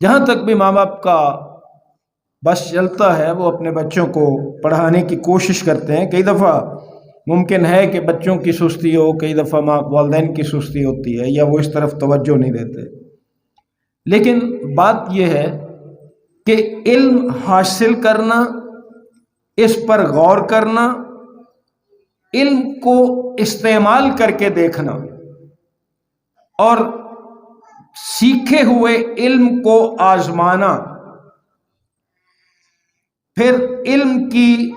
جہاں تک بھی ماں باپ کا بس چلتا ہے وہ اپنے بچوں کو پڑھانے کی کوشش کرتے ہیں. کئی دفعہ ممکن ہے کہ بچوں کی سستی ہو، کئی دفعہ والدین کی سستی ہوتی ہے یا وہ اس طرف توجہ نہیں دیتے. لیکن بات یہ ہے کہ علم حاصل کرنا، اس پر غور کرنا، علم کو استعمال کر کے دیکھنا اور سیکھے ہوئے علم کو آزمانا، پھر علم کی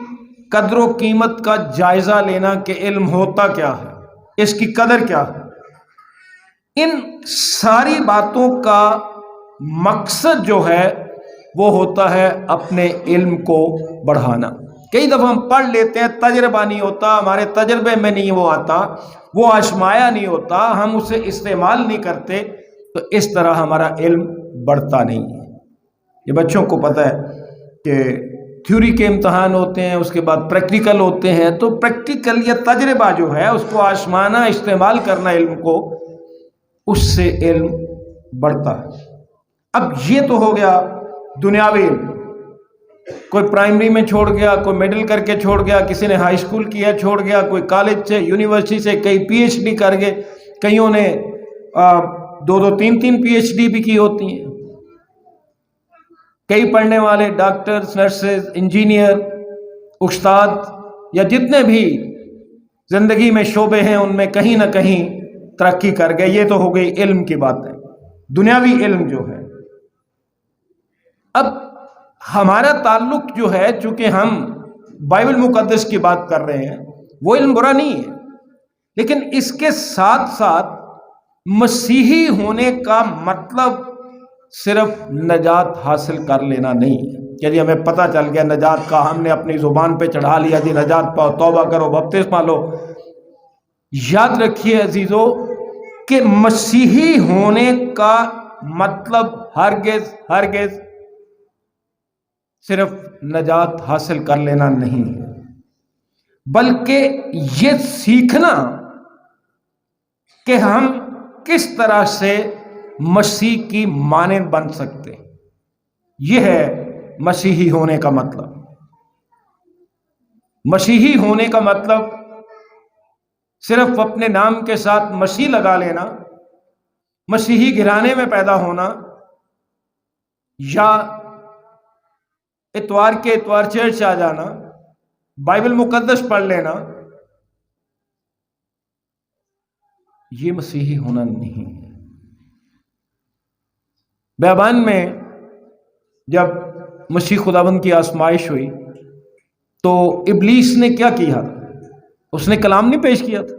قدر و قیمت کا جائزہ لینا کہ علم ہوتا کیا ہے، اس کی قدر کیا ہے. ان ساری باتوں کا مقصد جو ہے وہ ہوتا ہے اپنے علم کو بڑھانا. کئی دفعہ ہم پڑھ لیتے ہیں، تجربہ نہیں ہوتا، ہمارے تجربے میں نہیں وہ آتا، وہ آزمایا نہیں ہوتا، ہم اسے استعمال نہیں کرتے، تو اس طرح ہمارا علم بڑھتا نہیں ہے. یہ بچوں کو پتہ ہے کہ تھیوری کے امتحان ہوتے ہیں، اس کے بعد پریکٹیکل ہوتے ہیں، تو پریکٹیکل یا تجربہ جو ہے اس کو آزمانا، استعمال کرنا علم کو، اس سے علم بڑھتا ہے. اب یہ تو ہو گیا دنیاوی علم. کوئی پرائمری میں چھوڑ گیا، کوئی مڈل کر کے چھوڑ گیا، کسی نے ہائی اسکول کیا چھوڑ گیا، کوئی کالج سے، یونیورسٹی سے، کئی پی ایچ ڈی کر گئے، کئیوں نے 2-3 پی ایچ ڈی بھی کی ہوتی ہیں. کئی پڑھنے والے ڈاکٹرز، نرسز، انجینئر، استاد یا جتنے بھی زندگی میں شعبے ہیں ان میں کہیں نہ کہیں ترقی کر گئے. یہ تو ہو گئی علم کی باتیں، دنیاوی علم جو ہے. اب ہمارا تعلق جو ہے، چونکہ ہم بائبل مقدس کی بات کر رہے ہیں، وہ علم برا نہیں ہے، لیکن اس کے ساتھ ساتھ مسیحی ہونے کا مطلب صرف نجات حاصل کر لینا نہیں ہے کہ جی ہمیں پتہ چل گیا نجات کا، ہم نے اپنی زبان پہ چڑھا لیا جی نجات پاؤ، توبہ کرو، بپتسمہ لو. یاد رکھیے عزیزو کہ مسیحی ہونے کا مطلب ہرگز صرف نجات حاصل کر لینا نہیں ہے، بلکہ یہ سیکھنا کہ ہم کس طرح سے مسیح کی مانند بن سکتے. یہ ہے مسیحی ہونے کا مطلب. مسیحی ہونے کا مطلب صرف اپنے نام کے ساتھ مسیح لگا لینا، مسیحی گھرانے میں پیدا ہونا، یا اتوار کے اتوار چرچ آ جانا، بائبل مقدس پڑھ لینا، یہ مسیحی ہونا نہیں ہے. بیابان میں جب مسیح خداوند کی آزمائش ہوئی تو ابلیس نے کیا کیا؟ اس نے کلام نہیں پیش کیا تھا،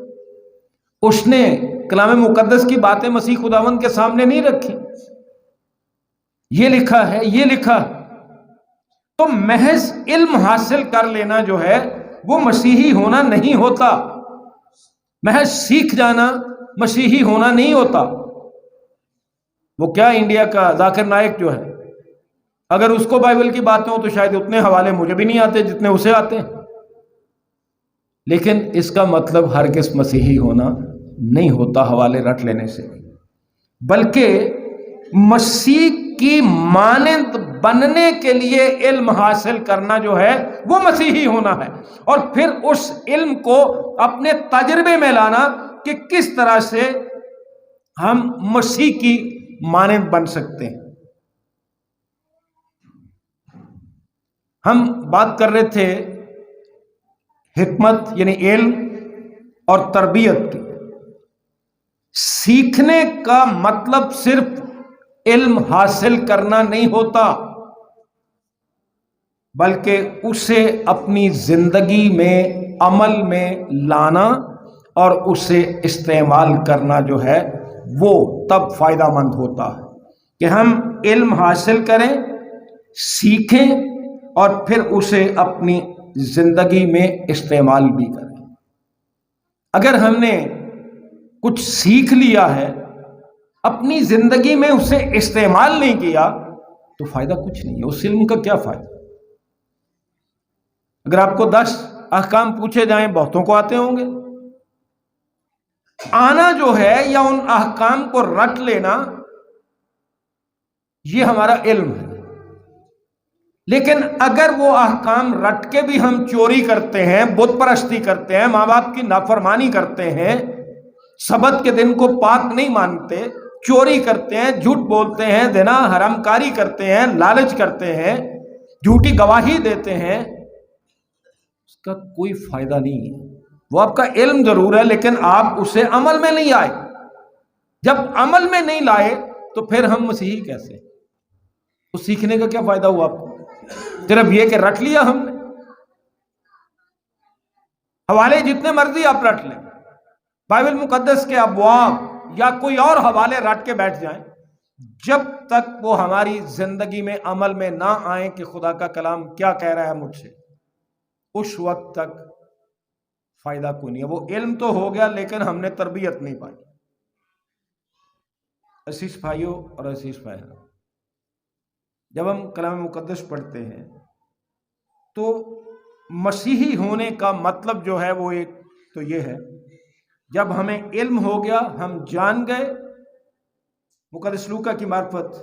اس نے کلام مقدس کی باتیں مسیح خداوند کے سامنے نہیں رکھی. یہ لکھا ہے، یہ لکھا. تو محض علم حاصل کر لینا جو ہے وہ مسیحی ہونا نہیں ہوتا، محض سیکھ جانا مسیحی ہونا نہیں ہوتا. وہ کیا انڈیا کا ذاکر نائک جو ہے، اگر اس کو بائبل کی باتیں ہوں تو شاید اتنے حوالے مجھے بھی نہیں آتے جتنے اسے آتے ہیں، لیکن اس کا مطلب ہرگز مسیحی ہونا نہیں ہوتا حوالے رٹ لینے سے، بلکہ مسیح کی مانند بننے کے لیے علم حاصل کرنا جو ہے وہ مسیحی ہونا ہے. اور پھر اس علم کو اپنے تجربے میں لانا کہ کس طرح سے ہم مسیح کی مانند بن سکتے ہیں. ہم بات کر رہے تھے حکمت یعنی علم اور تربیت کی. سیکھنے کا مطلب صرف علم حاصل کرنا نہیں ہوتا، بلکہ اسے اپنی زندگی میں عمل میں لانا اور اسے استعمال کرنا جو ہے وہ تب فائدہ مند ہوتا ہے کہ ہم علم حاصل کریں، سیکھیں اور پھر اسے اپنی زندگی میں استعمال بھی کریں. اگر ہم نے کچھ سیکھ لیا ہے، اپنی زندگی میں اسے استعمال نہیں کیا تو فائدہ کچھ نہیں ہے. اس علم کا کیا فائدہ؟ اگر آپ کو 10 احکام پوچھے جائیں بہتوں کو آتے ہوں گے. آنا جو ہے یا ان احکام کو رٹ لینا یہ ہمارا علم ہے۔ لیکن اگر وہ احکام رٹ کے بھی ہم چوری کرتے ہیں، بت پرستی کرتے ہیں، ماں باپ کی نافرمانی کرتے ہیں، سبت کے دن کو پاک نہیں مانتے، چوری کرتے ہیں، جھوٹ بولتے ہیں، زنا حرام کاری کرتے ہیں، لالچ کرتے ہیں، جھوٹی گواہی دیتے ہیں، اس کا کوئی فائدہ نہیں ہے۔ وہ آپ کا علم ضرور ہے لیکن آپ اسے عمل میں نہیں آئے۔ جب عمل میں نہیں لائے تو پھر ہم مسیحی کیسے؟ تو سیکھنے کا کیا فائدہ ہوا آپ کو؟ صرف یہ کہ رٹ لیا ہم نے۔ حوالے جتنے مرضی آپ رٹ لیں، بائبل مقدس کے ابواب یا کوئی اور حوالے رٹ کے بیٹھ جائیں، جب تک وہ ہماری زندگی میں عمل میں نہ آئیں کہ خدا کا کلام کیا کہہ رہا ہے مجھ سے، اس وقت تک فائدہ کوئی نہیں ہے۔ وہ علم تو ہو گیا لیکن ہم نے تربیت نہیں پائی۔ عزیز بھائیوں اور عزیز بہنوں، جب ہم کلام مقدس پڑھتے ہیں تو مسیحی ہونے کا مطلب جو ہے وہ ایک تو یہ ہے، جب ہمیں علم ہو گیا، ہم جان گئے، مقدس لوکا کی معرفت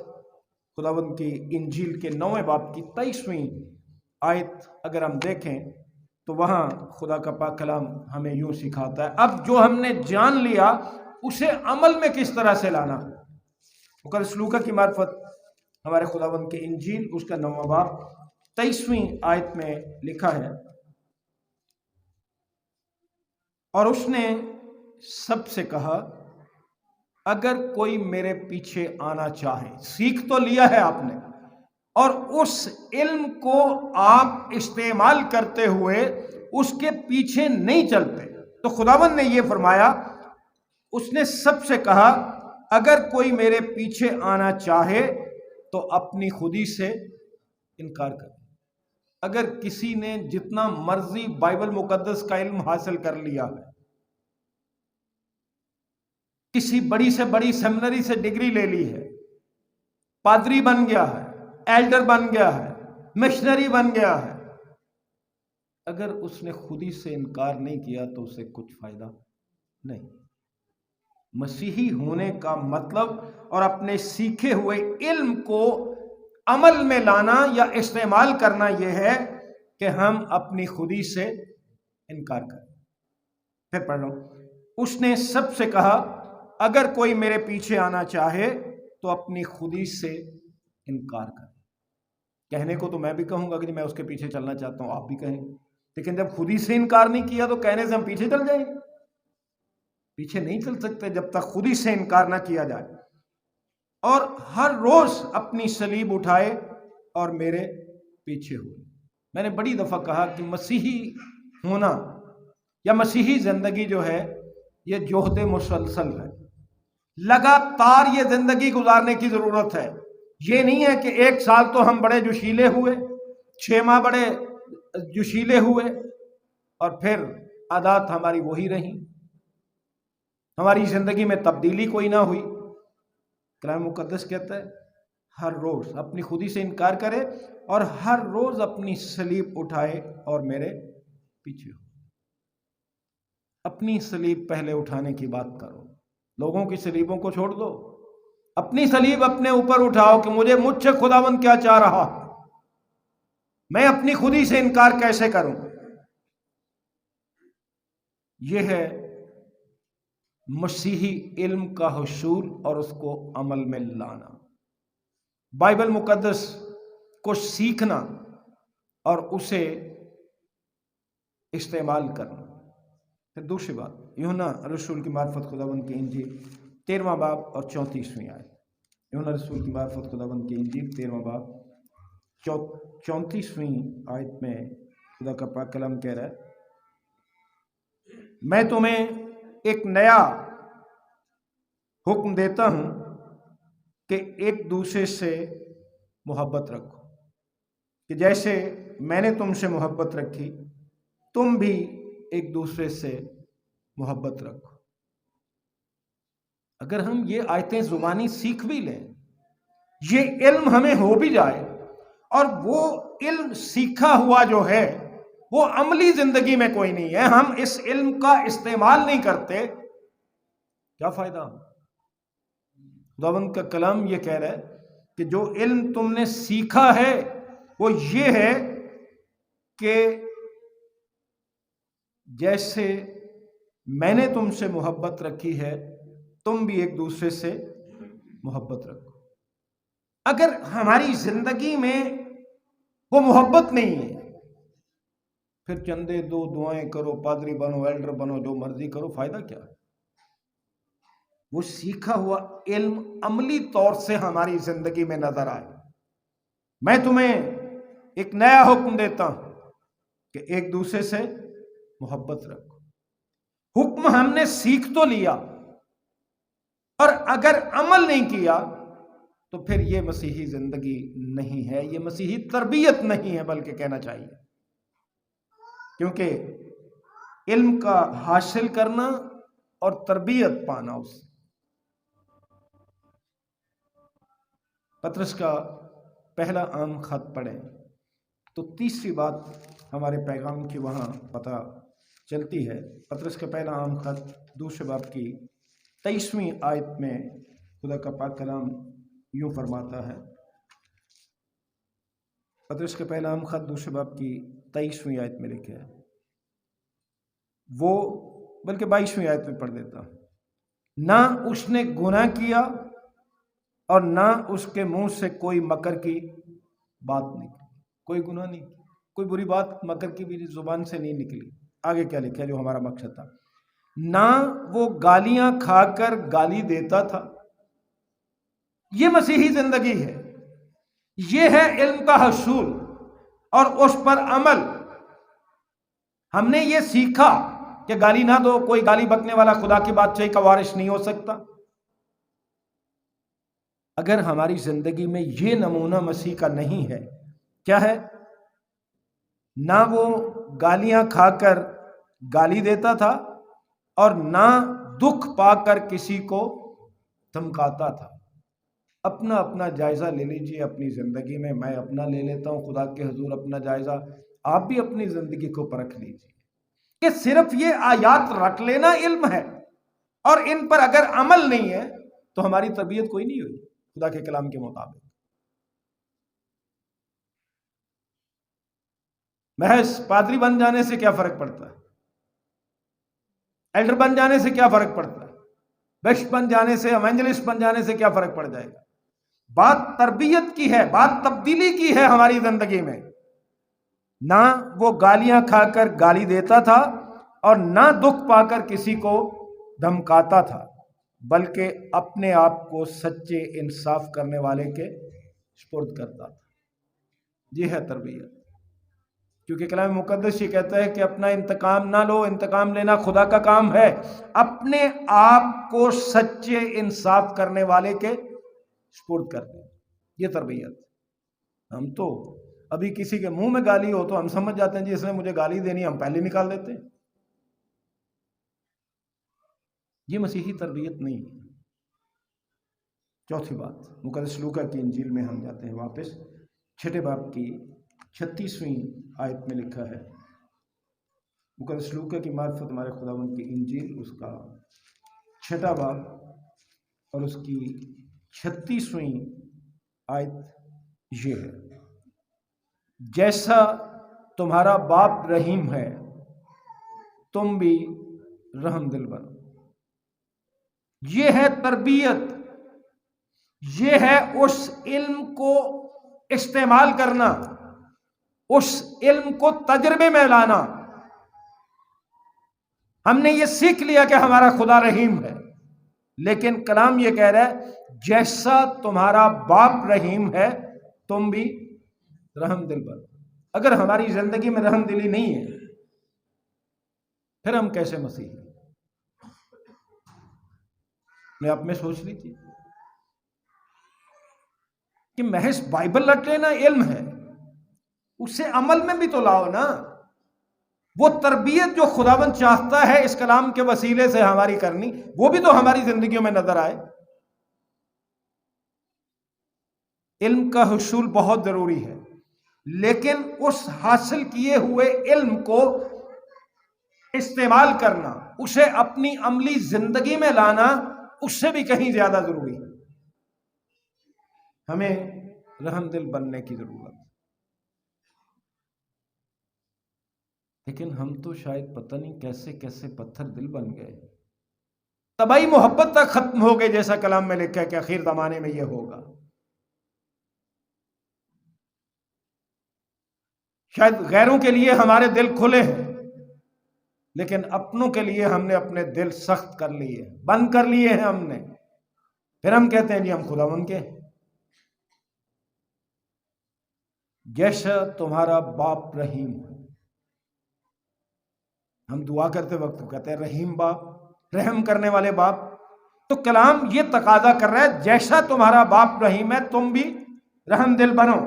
خداوند کی انجیل کے 9ویں باب کی 23ویں آیت اگر ہم دیکھیں تو وہاں خدا کا پاک کلام ہمیں یوں سکھاتا ہے، اب جو ہم نے جان لیا اسے عمل میں کس طرح سے لانا۔ مقدس لوکا کی معرفت ہمارے خداوند کی انجیل اس کا 9واں باب 23ویں آیت میں لکھا ہے، اور اس نے سب سے کہا اگر کوئی میرے پیچھے آنا چاہے، سیکھ تو لیا ہے آپ نے، اور اس علم کو آپ استعمال کرتے ہوئے اس کے پیچھے نہیں چلتے، تو خداوند نے یہ فرمایا، اس نے سب سے کہا اگر کوئی میرے پیچھے آنا چاہے تو اپنی خودی سے انکار کرے۔ اگر کسی نے جتنا مرضی بائبل مقدس کا علم حاصل کر لیا ہے، کسی بڑی سے بڑی سیمنری سے ڈگری لے لی ہے، پادری بن گیا ہے، ایلڈر بن گیا ہے، مشنری بن گیا ہے، اگر اس نے خودی سے انکار نہیں کیا تو اسے کچھ فائدہ نہیں۔ مسیحی ہونے کا مطلب اور اپنے سیکھے ہوئے علم کو عمل میں لانا یا استعمال کرنا یہ ہے کہ ہم اپنی خودی سے انکار کریں۔ پھر پڑھ رہا ہوں، اس نے سب سے کہا اگر کوئی میرے پیچھے آنا چاہے تو اپنی خودی سے انکار کرے۔ کہنے کو تو میں بھی کہوں گا کہ میں اس کے پیچھے چلنا چاہتا ہوں، آپ بھی کہیں، لیکن جب خودی سے انکار نہیں کیا تو کہنے سے ہم پیچھے چل جائیں گے؟ پیچھے نہیں چل سکتے جب تک خودی سے انکار نہ کیا جائے۔ اور ہر روز اپنی صلیب اٹھائے اور میرے پیچھے ہوئے۔ میں نے بڑی دفعہ کہا کہ مسیحی ہونا یا مسیحی زندگی جو ہے یہ جہد مسلسل ہے، لگاتار یہ زندگی گزارنے کی ضرورت ہے۔ یہ نہیں ہے کہ 1 سال تو ہم بڑے جوشیلے ہوئے، 6 ماہ بڑے جوشیلے ہوئے اور پھر عادات ہماری وہی رہیں، ہماری زندگی میں تبدیلی کوئی نہ ہوئی۔ کلام مقدس کہتا ہے ہر روز اپنی خودی سے انکار کرے اور ہر روز اپنی صلیب اٹھائے اور میرے پیچھے ہو۔ اپنی صلیب پہلے اٹھانے کی بات کرو، لوگوں کی صلیبوں کو چھوڑ دو، اپنی صلیب اپنے اوپر اٹھاؤ کہ مجھ سے خداوند کیا چاہ رہا، میں اپنی خودی سے انکار کیسے کروں۔ یہ ہے مسیحی علم کا حصول اور اس کو عمل میں لانا، بائبل مقدس کو سیکھنا اور اسے استعمال کرنا۔ پھر دوسری بات، یوحنا رسول کی معرفت خداوند کی انجیل 13واں باب اور 34ویں آیت۔ یوحنا رسول کی معرفت خداوند کی انجیل 13واں باب 34ویں آیت میں خدا کا پاک کلام کہہ رہا ہے، میں تمہیں ایک نیا حکم دیتا ہوں کہ ایک دوسرے سے محبت رکھو، کہ جیسے میں نے تم سے محبت رکھی تم بھی ایک دوسرے سے محبت رکھو۔ اگر ہم یہ آیتیں زبانی سیکھ بھی لیں، یہ علم ہمیں ہو بھی جائے اور وہ علم سیکھا ہوا جو ہے وہ عملی زندگی میں کوئی نہیں ہے، ہم اس علم کا استعمال نہیں کرتے، کیا فائدہ؟ خداوند کا کلام یہ کہہ رہا ہے کہ جو علم تم نے سیکھا ہے وہ یہ ہے کہ جیسے میں نے تم سے محبت رکھی ہے تم بھی ایک دوسرے سے محبت رکھو۔ اگر ہماری زندگی میں وہ محبت نہیں ہے، پھر چندے دو، دعائیں کرو، پادری بنو، ایلڈر بنو، جو مرضی کرو، فائدہ کیا؟ وہ سیکھا ہوا علم عملی طور سے ہماری زندگی میں نظر آئے۔ میں تمہیں ایک نیا حکم دیتا ہوں کہ ایک دوسرے سے محبت رکھو۔ حکم ہم نے سیکھ تو لیا، اور اگر عمل نہیں کیا تو پھر یہ مسیحی زندگی نہیں ہے، یہ مسیحی تربیت نہیں ہے، بلکہ کہنا چاہیے، کیونکہ علم کا حاصل کرنا اور تربیت پانا اس سے۔ پطرس کا پہلا عام خط پڑھیں تو تیسری بات ہمارے پیغام کی وہاں پتہ چلتی ہے۔ پطرس کا پہلا عام خط دوسرے باب کی 23ویں آیت میں خدا کا پاک کلام یوں فرماتا ہے۔ پطرس کا پہلا عام خط دوسرے باب کی 23ویں آیت میں لکھا ہے، وہ بلکہ 22ویں آیت میں پڑھ دیتا ہوں۔ نہ اس نے گناہ کیا اور نہ اس کے منہ سے کوئی مکر کی بات نکلی۔ کوئی گناہ نہیں، کوئی بری بات مکر کی بھی زبان سے نہیں نکلی۔ آگے کیا لکھا ہے جو ہمارا مقصد تھا؟ نہ وہ گالیاں کھا کر گالی دیتا تھا۔ یہ مسیحی زندگی ہے، یہ ہے علم کا حصول اور اس پر عمل۔ ہم نے یہ سیکھا کہ گالی نہ دو، کوئی گالی بکنے والا خدا کی بادشاہی کا وارث نہیں ہو سکتا۔ اگر ہماری زندگی میں یہ نمونہ مسیح کا نہیں ہے، کیا ہے؟ نہ وہ گالیاں کھا کر گالی دیتا تھا اور نہ دکھ پا کر کسی کو دھمکاتا تھا۔ اپنا اپنا جائزہ لے لیجئے اپنی زندگی میں، میں اپنا لے لیتا ہوں خدا کے حضور اپنا جائزہ، آپ بھی اپنی زندگی کو پرکھ لیجئے کہ صرف یہ آیات رٹ لینا علم ہے اور ان پر اگر عمل نہیں ہے تو ہماری تربیت کوئی نہیں ہوئی خدا کے کلام کے مطابق۔ محض پادری بن جانے سے کیا فرق پڑتا ہے؟ ایلڈر بن جانے سے کیا فرق پڑتا ہے؟ بشپ بن جانے سے، ایونجلسٹ بن جانے سے کیا فرق پڑ جائے گا؟ بات تربیت کی ہے، بات تبدیلی کی ہے ہماری زندگی میں۔ نہ وہ گالیاں کھا کر گالی دیتا تھا اور نہ دکھ پا کر کسی کو دھمکاتا تھا، بلکہ اپنے آپ کو سچے انصاف کرنے والے کے سپرد کرتا تھا۔ یہ ہے تربیت، کیونکہ کلام مقدس یہ کہتا ہے کہ اپنا انتقام نہ لو، انتقام لینا خدا کا کام ہے۔ اپنے آپ کو سچے انصاف کرنے والے کے سپرد کر دیں، یہ تربیت۔ ہم تو ابھی کسی کے منہ میں گالی ہو تو ہم سمجھ جاتے ہیں جی اس نے مجھے گالی دینی، ہم پہلے نکال دیتے ہیں۔ یہ مسیحی تربیت نہیں ہے۔ چوتھی بات، مقدس لوکا کی انجیل میں ہم جاتے ہیں واپس، 6 باب کی 36ویں آیت میں لکھا ہے۔ مقدس لوکا کی معرفت ہمارے خداوند کی انجیل، اس کا 6 باب اور اس کی 36ویں آیت یہ ہے، جیسا تمہارا باپ رحیم ہے تم بھی رحم دل بنو۔ یہ ہے تربیت، یہ ہے اس علم کو استعمال کرنا، اس علم کو تجربے میں لانا۔ ہم نے یہ سیکھ لیا کہ ہمارا خدا رحیم ہے، لیکن کلام یہ کہہ رہا ہے جیسا تمہارا باپ رحیم ہے تم بھی رحم دل بنو۔ اگر ہماری زندگی میں رحم دلی نہیں ہے پھر ہم کیسے مسیحی؟ میں آپ میں سوچ لیجیے کہ محض بائبل رٹ لینا علم ہے، اسے عمل میں بھی تو لاؤ نا۔ وہ تربیت جو خداوند چاہتا ہے اس کلام کے وسیلے سے ہماری کرنی، وہ بھی تو ہماری زندگیوں میں نظر آئے۔ علم کا حصول بہت ضروری ہے، لیکن اس حاصل کیے ہوئے علم کو استعمال کرنا، اسے اپنی عملی زندگی میں لانا، اس سے بھی کہیں زیادہ ضروری ہے۔ ہمیں رحم دل بننے کی ضرورت ہے، لیکن ہم تو شاید پتہ نہیں کیسے کیسے پتھر دل بن گئے، طبعی محبت تک ختم ہو گئے، جیسا کلام میں لکھا ہے کہ آخر زمانے میں یہ ہوگا۔ شاید غیروں کے لیے ہمارے دل کھلے ہیں، لیکن اپنوں کے لیے ہم نے اپنے دل سخت کر لیے، بند کر لیے ہیں ہم نے۔ پھر ہم کہتے ہیں جی ہم خداوند کے، جیسا تمہارا باپ رحیم ہے۔ ہم دعا کرتے وقت کہتے ہیں رحیم باپ، رحم کرنے والے باپ۔ تو کلام یہ تقاضا کر رہا ہے جیسا تمہارا باپ رحیم ہے تم بھی رحم دل بنو۔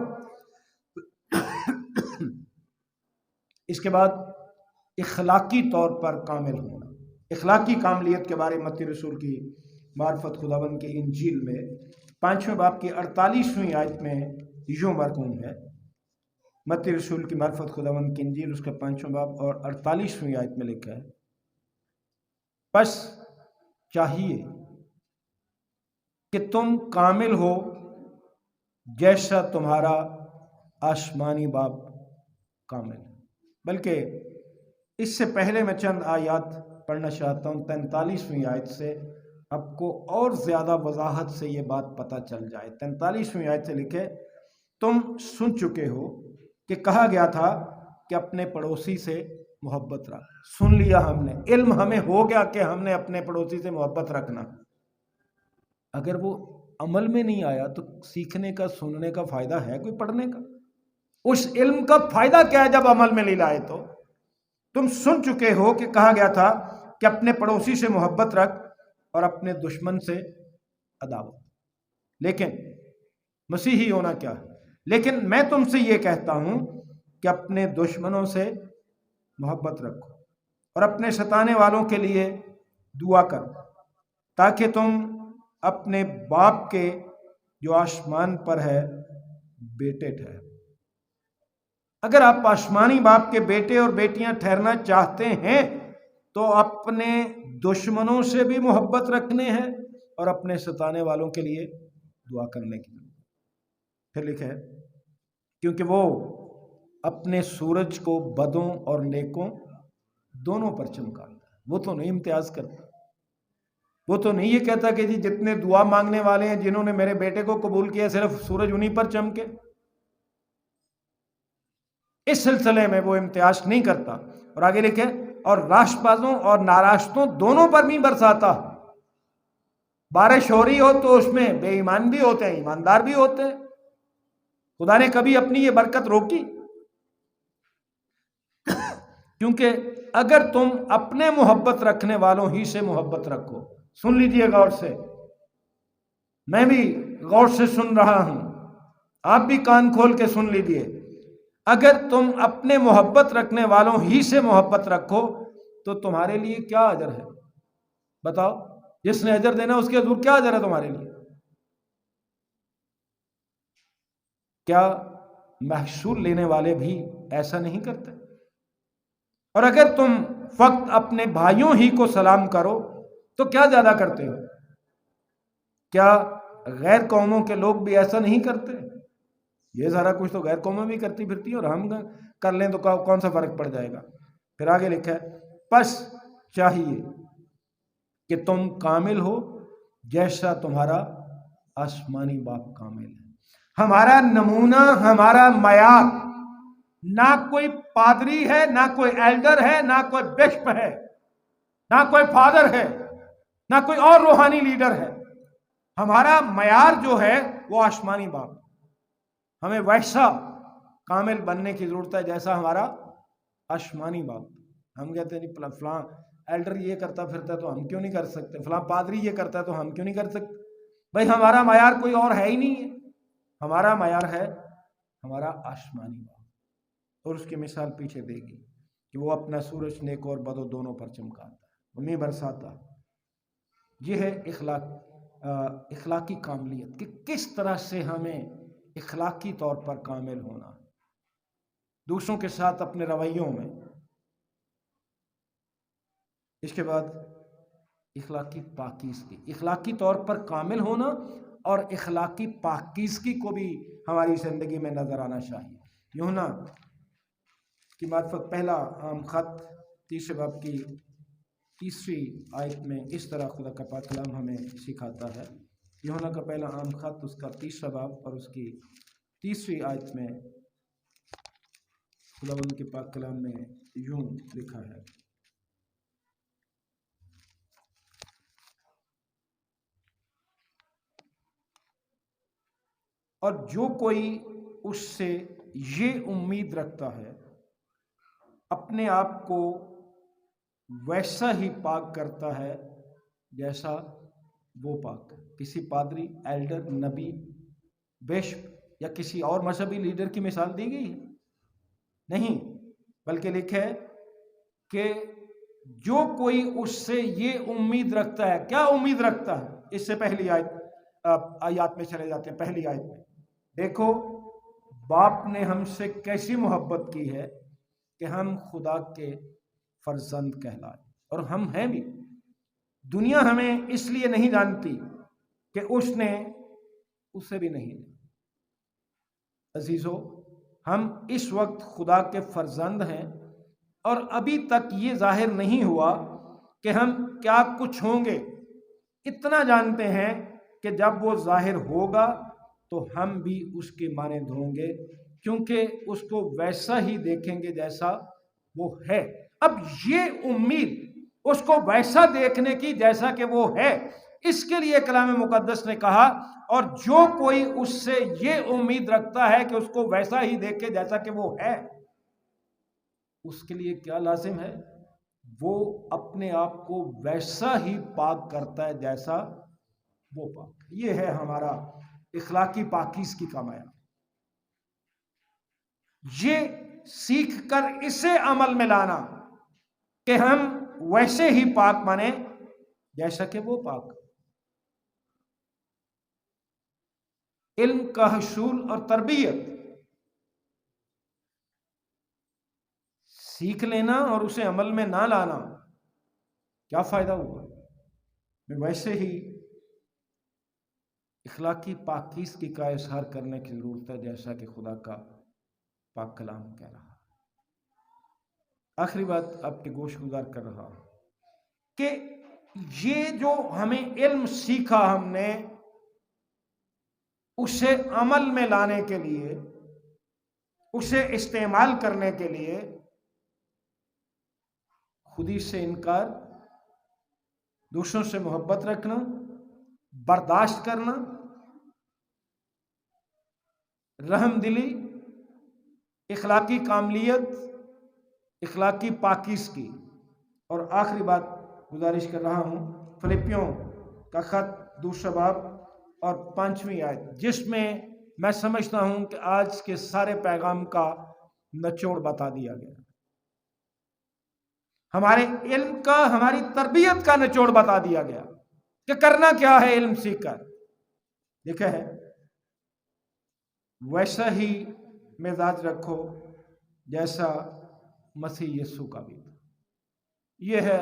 اس کے بعد اخلاقی طور پر کامل ہونا، اخلاقی کاملیت کے بارے میں متی رسول کی معرفت خداوند کی انجیل میں 5ویں باب کی 48ویں آیت میں یوں مرقوم ہے۔ متی رسول کی معرفت خداوند کی انجیل اس کا 5واں باب اور 48ویں آیت میں لکھا ہے، پس چاہیے کہ تم کامل ہو جیسا تمہارا آسمانی باپ کامل ہے۔ بلکہ اس سے پہلے میں چند آیات پڑھنا چاہتا ہوں 43ویں آیت سے، آپ کو اور زیادہ وضاحت سے یہ بات پتہ چل جائے۔ 43ویں آیت سے لکھے، تم سن چکے ہو کہ کہا گیا تھا کہ اپنے پڑوسی سے محبت رکھ۔ سن لیا ہم نے، علم ہمیں ہو گیا کہ ہم نے اپنے پڑوسی سے محبت رکھنا۔ اگر وہ عمل میں نہیں آیا تو سیکھنے کا، سننے کا فائدہ ہے کوئی پڑھنے کا؟ اس علم کا فائدہ کیا ہے جب عمل میں نہیں لائے؟ تو تم سن چکے ہو کہ کہا گیا تھا کہ اپنے پڑوسی سے محبت رکھ اور اپنے دشمن سے عداوت۔ لیکن مسیحی ہونا کیا ہے؟ لیکن میں تم سے یہ کہتا ہوں کہ اپنے دشمنوں سے محبت رکھو اور اپنے ستانے والوں کے لیے دعا کرو، تاکہ تم اپنے باپ کے جو آسمان پر ہے بیٹے ٹھہرو۔ اگر آپ آسمانی باپ کے بیٹے اور بیٹیاں ٹھہرنا چاہتے ہیں تو اپنے دشمنوں سے بھی محبت رکھنے ہیں اور اپنے ستانے والوں کے لیے دعا کرنے کی ضرورت۔ پھر لکھا ہے کیونکہ وہ اپنے سورج کو بدوں اور نیکوں دونوں پر چمکاتا ہے۔ وہ تو نہیں امتیاز کرتا، وہ تو نہیں یہ کہتا کہ جی جتنے دعا مانگنے والے ہیں، جنہوں نے میرے بیٹے کو قبول کیا، صرف سورج انہی پر چمکے۔ اس سلسلے میں وہ امتیاز نہیں کرتا۔ اور آگے لکھے، اور راستبازوں اور ناراستوں دونوں پر بھی برساتا۔ بارش ہو رہی ہو تو اس میں بے ایمان بھی ہوتے ہیں، ایماندار بھی ہوتے ہیں۔ خدا نے کبھی اپنی یہ برکت روکی؟ کیونکہ اگر تم اپنے محبت رکھنے والوں ہی سے محبت رکھو، سن لیجئے غور سے، میں بھی غور سے سن رہا ہوں، آپ بھی کان کھول کے سن لیجئے، اگر تم اپنے محبت رکھنے والوں ہی سے محبت رکھو تو تمہارے لیے کیا اجر ہے؟ بتاؤ، جس نے اجر دینا اس کے حضور کیا اجر ہے تمہارے لیے؟ کیا محصول لینے والے بھی ایسا نہیں کرتے؟ اور اگر تم فقط اپنے بھائیوں ہی کو سلام کرو تو کیا زیادہ کرتے ہو؟ کیا غیر قوموں کے لوگ بھی ایسا نہیں کرتے؟ یہ سارا کچھ تو غیر قومیں بھی کرتی پھرتی ہیں، اور ہم کر لیں تو کون سا فرق پڑ جائے گا؟ پھر آگے لکھا ہے، پس چاہیے کہ تم کامل ہو جیسا تمہارا آسمانی باپ کامل ہے۔ ہمارا نمونہ، ہمارا معیار نہ کوئی پادری ہے، نہ کوئی ایلڈر ہے، نہ کوئی بشپ ہے، نہ کوئی فادر ہے، نہ کوئی اور روحانی لیڈر ہے۔ ہمارا معیار جو ہے وہ آسمانی باپ۔ ہمیں ویسا کامل بننے کی ضرورت ہے جیسا ہمارا آسمانی باپ۔ ہم کہتے ہیں نہیں فلاں ایلڈر یہ کرتا پھرتا ہے تو ہم کیوں نہیں کر سکتے، فلاں پادری یہ کرتا ہے تو ہم کیوں نہیں کر سکتے؟ بھائی ہمارا معیار کوئی اور ہے ہی نہیں ہے، ہمارا معیار ہے ہمارا آسمانی باپ۔ اور اس کی مثال پیچھے دے گی کہ وہ اپنا سورج نیک اور بدو دونوں پر چمکاتا ہے، ہمیں برساتا۔ یہ ہے اخلاقی کاملیت، کہ کس طرح سے ہمیں اخلاقی طور پر کامل ہونا، دوسروں کے ساتھ اپنے رویوں میں۔ اس کے بعد اخلاقی پاکیزگی، اخلاقی طور پر کامل ہونا اور اخلاقی پاکیزگی کو بھی ہماری زندگی میں نظر آنا چاہیے۔ یوحنا کی معرفت پہلا عام خط 30 باب کی 3 آیت میں اس طرح خدا کا پاک کلام ہمیں سکھاتا ہے۔ یوحنا کا پہلا عام خط اس کا 30 باب اور اس کی 3 آیت میں خداوند کے پاک کلام میں یوں لکھا ہے، اور جو کوئی اس سے یہ امید رکھتا ہے اپنے آپ کو ویسا ہی پاک کرتا ہے جیسا وہ پاک ہے۔ کسی پادری، ایلڈر، نبی، بشپ یا کسی اور مذہبی لیڈر کی مثال دی گئی ہے؟ نہیں، بلکہ لکھے کہ جو کوئی اس سے یہ امید رکھتا ہے۔ کیا امید رکھتا ہے؟ اس سے پہلی آیات میں چلے جاتے ہیں۔ پہلی آیت میں دیکھو، باپ نے ہم سے کیسی محبت کی ہے کہ ہم خدا کے فرزند کہلائے، اور ہم ہیں بھی۔ دنیا ہمیں اس لیے نہیں جانتی کہ اس نے اسے بھی نہیں جانا۔ عزیزو، ہم اس وقت خدا کے فرزند ہیں، اور ابھی تک یہ ظاہر نہیں ہوا کہ ہم کیا کچھ ہوں گے۔ اتنا جانتے ہیں کہ جب وہ ظاہر ہوگا تو ہم بھی اس کے مانند ہوں گے، کیونکہ اس کو ویسا ہی دیکھیں گے جیسا وہ ہے۔ اب یہ امید اس کو ویسا دیکھنے کی جیسا کہ وہ ہے، اس کے لیے کلام مقدس نے کہا، اور جو کوئی اس سے یہ امید رکھتا ہے کہ اس کو ویسا ہی دیکھے جیسا کہ وہ ہے، اس کے لیے کیا لازم ہے؟ وہ اپنے آپ کو ویسا ہی پاک کرتا ہے جیسا وہ پاک ہے۔ یہ ہے ہمارا اخلاقی پاکیزگی کا معیار۔ یہ سیکھ کر اسے عمل میں لانا کہ ہم ویسے ہی پاک بنیں جیسا کہ وہ پاک۔ علم کا حصول اور تربیت، سیکھ لینا اور اسے عمل میں نہ لانا، کیا فائدہ ہوا؟ میں ویسے ہی اخلاقی پاکیزگی کا اظہار کرنے کی ضرورت ہے جیسا کہ خدا کا پاک کلام کہہ رہا۔ آخری بات آپ کے گوش گزار کر رہا کہ یہ جو ہمیں علم سیکھا ہم نے، اسے عمل میں لانے کے لیے، اسے استعمال کرنے کے لیے خودی سے انکار، دوسروں سے محبت رکھنا، برداشت کرنا، رحم دلی، اخلاقی کاملیت، اخلاقی پاکیزگی، اور آخری بات گزارش کر رہا ہوں فلپیوں کا خط 2 باب اور 5 آیت، جس میں میں سمجھتا ہوں کہ آج کے سارے پیغام کا نچوڑ بتا دیا گیا، ہمارے علم کا، ہماری تربیت کا نچوڑ بتا دیا گیا کہ کرنا کیا ہے علم سیکھ کر۔ لکھا ہے، ویسا ہی مزاج رکھو جیسا مسیح یسوع کا بھی تھا۔ یہ ہے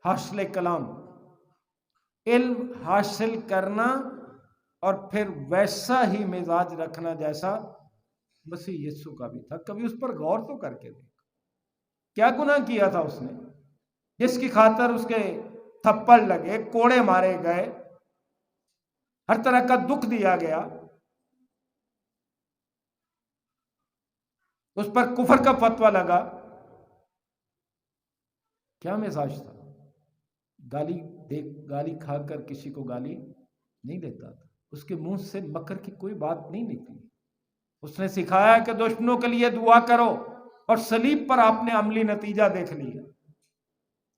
حاصل کلام، علم حاصل کرنا اور پھر ویسا ہی مزاج رکھنا جیسا مسیح یسوع کا بھی تھا۔ کبھی اس پر غور تو کر کے دیکھ، کیا گناہ کیا تھا اس نے جس کی خاطر اس کے تھپڑ لگے، کوڑے مارے گئے، ہر طرح کا دکھ دیا گیا، اس پر کفر کا فتویٰ لگا؟ کیا مزاج تھا؟ گالی کھا کر کسی کو گالی نہیں دیتا تھا، اس کے منہ سے مکر کی کوئی بات نہیں نکلی۔ اس نے سکھایا کہ دشمنوں کے لیے دعا کرو، اور صلیب پر آپ نے عملی نتیجہ دیکھ لیا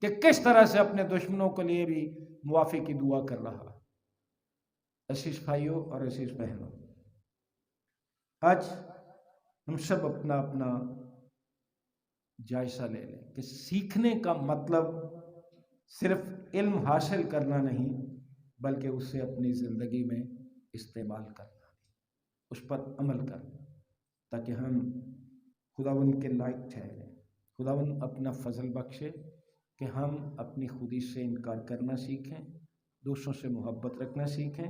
کہ کس طرح سے اپنے دشمنوں کے لیے بھی معافی کی دعا کر رہا۔ عزیز بھائیوں اور عزیز بہنوں، آج ہم سب اپنا اپنا جائزہ لے لیں کہ سیکھنے کا مطلب صرف علم حاصل کرنا نہیں، بلکہ اسے اپنی زندگی میں استعمال کرنا، اس پر عمل کرنا، تاکہ ہم خداوند کے لائق ٹھہریں۔ خداوند اپنا فضل بخشے کہ ہم اپنی خودی سے انکار کرنا سیکھیں، دوسروں سے محبت رکھنا سیکھیں،